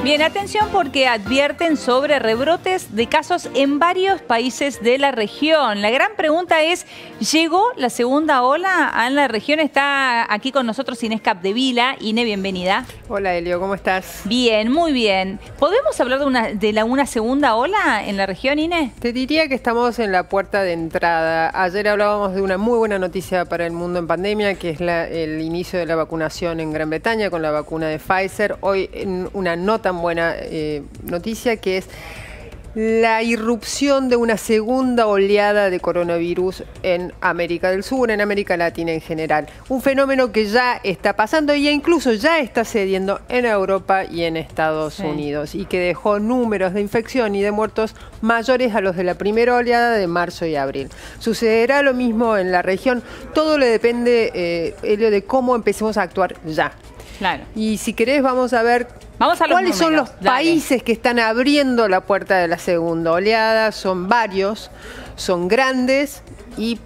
Bien, atención porque advierten sobre rebrotes de casos en varios países de la región. La gran pregunta es, ¿llegó la segunda ola a la región? Está aquí con nosotros Inés Capdevila. Inés, bienvenida. Hola, Elio, ¿cómo estás? Bien, muy bien. ¿Podemos hablar de una segunda ola en la región, Inés? Te diría que estamos en la puerta de entrada. Ayer hablábamos de una muy buena noticia para el mundo en pandemia, que es el inicio de la vacunación en Gran Bretaña con la vacuna de Pfizer. Hoy una no tan buena noticia, que es la irrupción de una segunda oleada de coronavirus en América del Sur, en América Latina en general. Un fenómeno que ya está pasando e incluso ya está sucediendo en Europa y en Estados Unidos, y que dejó números de infección y de muertos mayores a los de la primera oleada de marzo y abril. Sucederá lo mismo en la región. Todo le depende, Elio, de cómo empecemos a actuar ya. Claro. Y si querés vamos a ver cuáles son los países que están abriendo la puerta de la segunda oleada. Son varios, son grandes y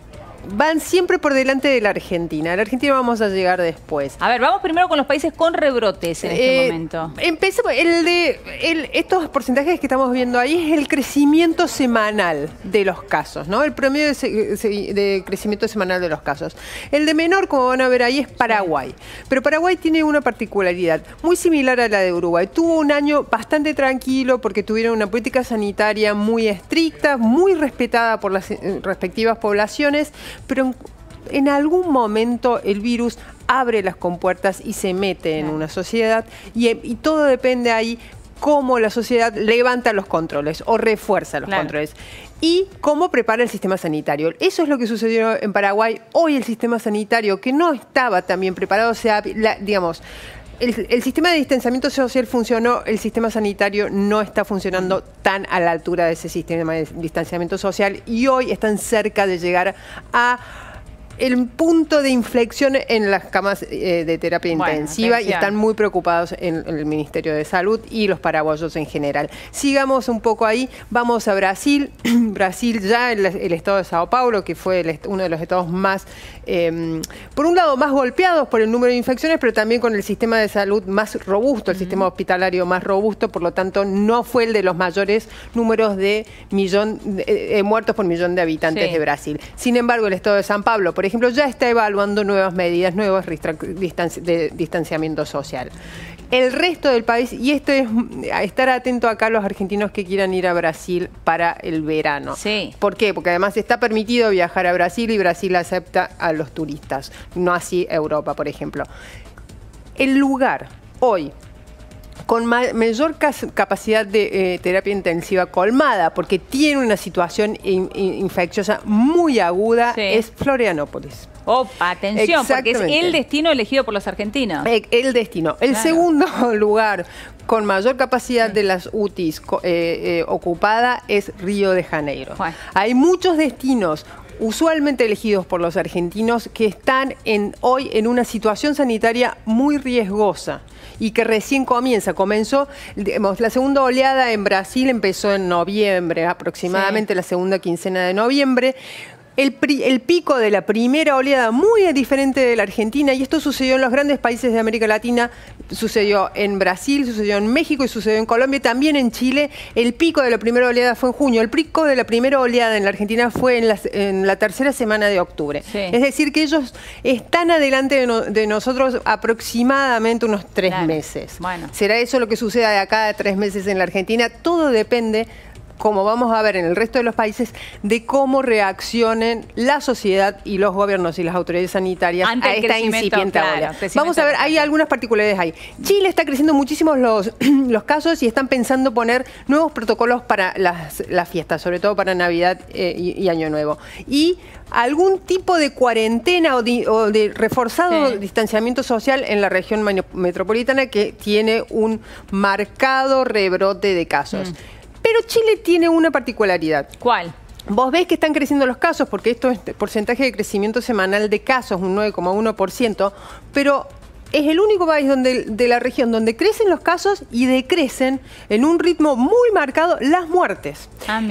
van siempre por delante de la Argentina. A la Argentina vamos a llegar después. A ver, vamos primero con los países con rebrotes en este momento. Empecemos. Estos porcentajes que estamos viendo ahí es el crecimiento semanal de los casos, ¿no? El promedio de crecimiento semanal de los casos. El de menor, como van a ver ahí, es Paraguay. Pero Paraguay tiene una particularidad muy similar a la de Uruguay. Tuvo un año bastante tranquilo porque tuvieron una política sanitaria muy estricta, muy respetada por las respectivas poblaciones, pero en algún momento el virus abre las compuertas y se mete en una sociedad, y todo depende ahí cómo la sociedad levanta los controles o refuerza los controles y cómo prepara el sistema sanitario. Eso es lo que sucedió en Paraguay. Hoy el sistema sanitario, que no estaba tan bien preparado, el sistema de distanciamiento social funcionó, el sistema sanitario no está funcionando tan a la altura de ese sistema de distanciamiento social, y hoy están cerca de llegar a el punto de inflexión en las camas de terapia intensiva, y están muy preocupados en el Ministerio de Salud y los paraguayos en general. Sigamos un poco ahí, vamos a Brasil. Brasil ya, el estado de Sao Paulo, que fue uno de los estados más, por un lado, más golpeados por el número de infecciones, pero también con el sistema de salud más robusto, el sistema hospitalario más robusto, por lo tanto no fue el de los mayores números de muertos por millón de habitantes de Brasil. Sin embargo, el estado de San Pablo, por ejemplo, ya está evaluando nuevas medidas, nuevos de distanciamiento social. El resto del país, y esto es estar atento acá a los argentinos que quieran ir a Brasil para el verano. Sí. ¿Por qué? Porque además está permitido viajar a Brasil y Brasil acepta a los turistas, no así Europa, por ejemplo. El lugar hoy con mayor capacidad de terapia intensiva colmada, porque tiene una situación infecciosa muy aguda, es Florianópolis. Atención, porque es el destino elegido por los argentinos. El destino. El segundo lugar con mayor capacidad de las UTIs ocupada es Río de Janeiro. Hay muchos destinos usualmente elegidos por los argentinos que están hoy en una situación sanitaria muy riesgosa y que recién comenzó, digamos, la segunda oleada en Brasil empezó en noviembre, aproximadamente la segunda quincena de noviembre. El pico de la primera oleada, muy diferente de la Argentina, y esto sucedió en los grandes países de América Latina, sucedió en Brasil, sucedió en México y sucedió en Colombia, también en Chile. El pico de la primera oleada fue en junio, el pico de la primera oleada en la Argentina fue en la tercera semana de octubre. Es decir, que ellos están adelante de nosotros aproximadamente unos 3 meses. ¿Será eso lo que suceda de acá a 3 meses en la Argentina? Todo depende, como vamos a ver en el resto de los países, de cómo reaccionen la sociedad y los gobiernos y las autoridades sanitarias a esta incipiente ola. Vamos a ver, hay algunas particularidades ahí. Chile está creciendo muchísimo los casos y están pensando poner nuevos protocolos para las fiestas, sobre todo para Navidad y Año Nuevo. Y algún tipo de cuarentena o de reforzado distanciamiento social en la región metropolitana, que tiene un marcado rebrote de casos. Pero Chile tiene una particularidad. ¿Cuál? Vos ves que están creciendo los casos, porque esto es porcentaje de crecimiento semanal de casos, un 9,1%, pero es el único país de la región donde crecen los casos y decrecen en un ritmo muy marcado las muertes.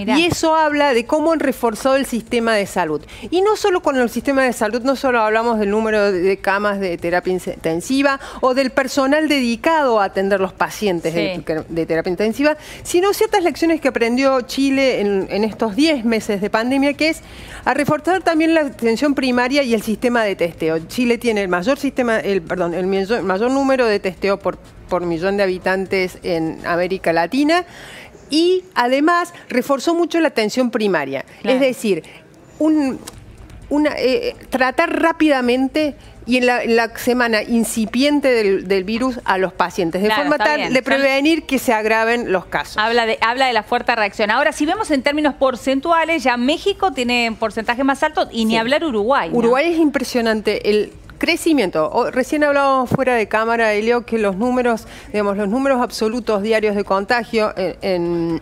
Y eso habla de cómo han reforzado el sistema de salud. Y no solo con el sistema de salud, no solo hablamos del número de camas de terapia intensiva o del personal dedicado a atender los pacientes de terapia intensiva, sino ciertas lecciones que aprendió Chile en estos 10 meses de pandemia, que es a reforzar también la atención primaria y el sistema de testeo. Chile tiene el mayor mayor número de testeo por millón de habitantes en América Latina y además reforzó mucho la atención primaria. Es decir, tratar rápidamente y en la semana incipiente del virus a los pacientes, de forma tal de prevenir que se agraven los casos. Habla de la fuerte reacción. Ahora, si vemos en términos porcentuales, ya México tiene porcentajes más altos y ni hablar Uruguay, ¿no? Uruguay es impresionante. El crecimiento. Recién hablábamos fuera de cámara, Elio, que los números, digamos, los números absolutos diarios de contagio en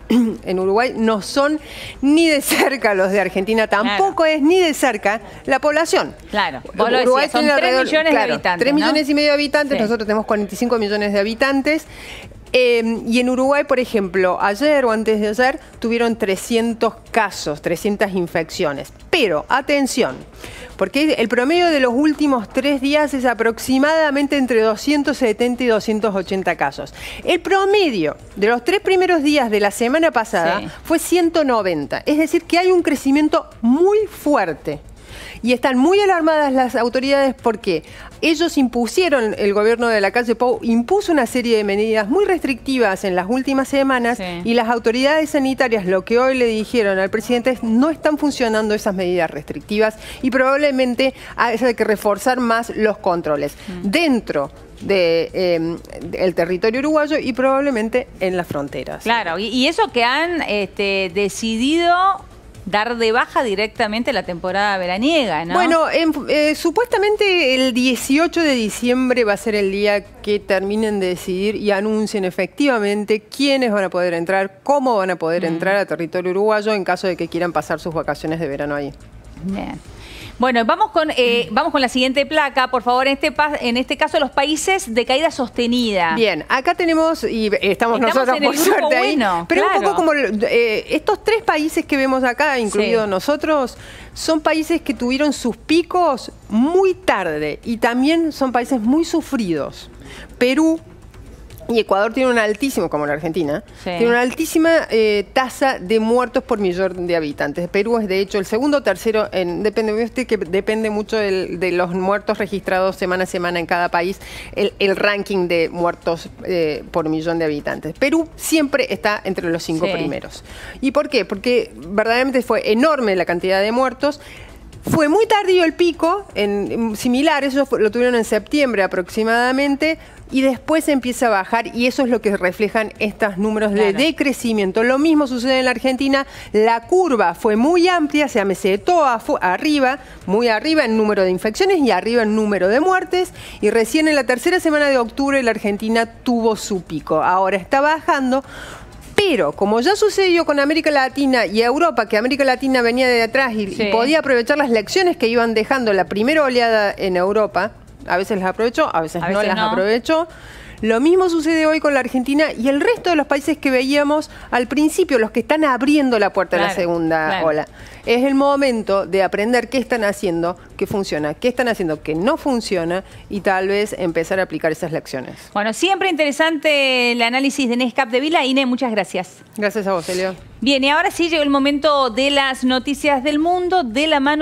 Uruguay no son ni de cerca los de Argentina, tampoco es ni de cerca la población. Claro, vos lo decías, son 3 millones de habitantes. 3 millones y medio de habitantes, nosotros tenemos 45 millones de habitantes. Y en Uruguay, por ejemplo, ayer o antes de ayer, tuvieron 300 casos, 300 infecciones. Pero, atención, porque el promedio de los últimos 3 días es aproximadamente entre 270 y 280 casos. El promedio de los 3 primeros días de la semana pasada fue 190. Es decir, que hay un crecimiento muy fuerte. Y están muy alarmadas las autoridades porque ellos impusieron, el gobierno de la calle Pou impuso una serie de medidas muy restrictivas en las últimas semanas y las autoridades sanitarias lo que hoy le dijeron al presidente es no están funcionando esas medidas restrictivas y probablemente hay que reforzar más los controles dentro del territorio uruguayo y probablemente en las fronteras. Claro, y eso que han decidido dar de baja directamente la temporada veraniega, ¿no? Bueno, supuestamente el 18 de diciembre va a ser el día que terminen de decidir y anuncien efectivamente quiénes van a poder entrar, cómo van a poder entrar a territorio uruguayo en caso de que quieran pasar sus vacaciones de verano ahí. Bien. Bueno, vamos con la siguiente placa, por favor, en este caso los países de caída sostenida. Bien, acá tenemos, y estamos nosotros por suerte ahí, pero un poco como estos 3 países que vemos acá, incluidos nosotros, son países que tuvieron sus picos muy tarde y también son países muy sufridos. Perú y Ecuador tiene una altísima, como la Argentina, tiene una altísima tasa de muertos por millón de habitantes. Perú es de hecho el segundo o tercero, depende mucho de los muertos registrados semana a semana en cada país, el ranking de muertos por millón de habitantes. Perú siempre está entre los 5 primeros. ¿Y por qué? Porque verdaderamente fue enorme la cantidad de muertos. Fue muy tardío el pico, similar, eso lo tuvieron en septiembre aproximadamente, y después empieza a bajar, y eso es lo que reflejan estos números de decrecimiento. Lo mismo sucede en la Argentina, la curva fue muy amplia, se mesetó arriba, muy arriba en número de infecciones y arriba en número de muertes, y recién en la tercera semana de octubre la Argentina tuvo su pico. Ahora está bajando. Pero, como ya sucedió con América Latina y Europa, que América Latina venía de atrás y podía aprovechar las lecciones que iban dejando la primera oleada en Europa, a veces las aprovechó, a veces no las aprovechó. Lo mismo sucede hoy con la Argentina y el resto de los países que veíamos al principio, los que están abriendo la puerta a la segunda ola. Es el momento de aprender qué están haciendo que funciona, qué están haciendo que no funciona y tal vez empezar a aplicar esas lecciones. Bueno, siempre interesante el análisis de Inés Capdevila. Inés, muchas gracias. Gracias a vos, Elio. Bien, y ahora sí llegó el momento de las noticias del mundo de la mano